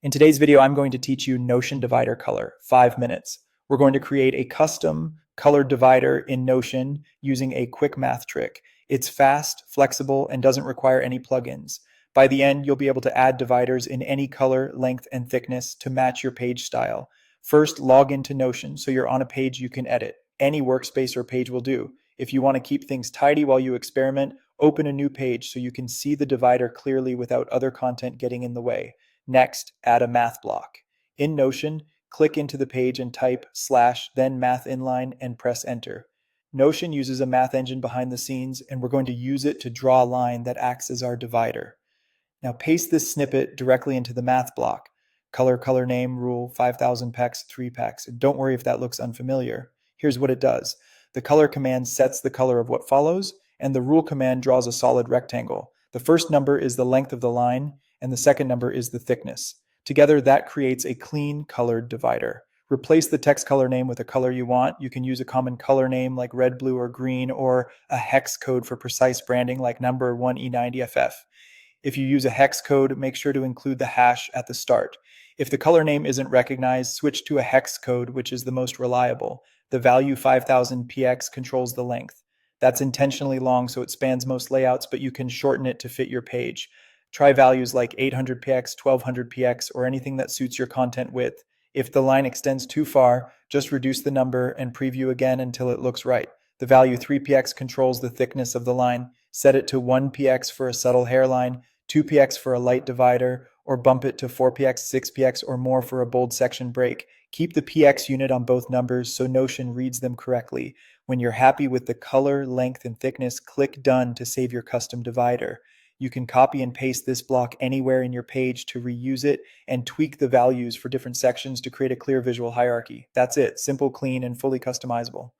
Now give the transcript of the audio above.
In today's video, I'm going to teach you Notion divider color, 5 minutes. We're going to create a custom colored divider in Notion using a quick math trick. It's fast, flexible, and doesn't require any plugins. By the end, you'll be able to add dividers in any color, length, and thickness to match your page style. First, log into Notion so you're on a page you can edit. Any workspace or page will do. If you want to keep things tidy while you experiment, open a new page so you can see the divider clearly without other content getting in the way. Next, add a math block. In Notion, click into the page and type slash, then math inline, and press enter. Notion uses a math engine behind the scenes, and we're going to use it to draw a line that acts as our divider. Now paste this snippet directly into the math block. Color name, rule, 5,000 px, 3 px. Don't worry if that looks unfamiliar. Here's what it does. The color command sets the color of what follows, and the rule command draws a solid rectangle. The first number is the length of the line, and the second number is the thickness. Together, that creates a clean colored divider. Replace the text color name with a color you want. You can use a common color name like red, blue, or green, or a hex code for precise branding like number 1E90FF. If you use a hex code, make sure to include the hash at the start. If the color name isn't recognized, switch to a hex code, which is the most reliable. The value 5000px controls the length. That's intentionally long so it spans most layouts, but you can shorten it to fit your page. Try values like 800px, 1200px, or anything that suits your content width. If the line extends too far, just reduce the number and preview again until it looks right. The value 3px controls the thickness of the line. Set it to 1px for a subtle hairline, 2px for a light divider, or bump it to 4px, 6px, or more for a bold section break. Keep the px unit on both numbers so Notion reads them correctly. When you're happy with the color, length, and thickness, click Done to save your custom divider. You can copy and paste this block anywhere in your page to reuse it and tweak the values for different sections to create a clear visual hierarchy. That's it. Simple, clean, and fully customizable.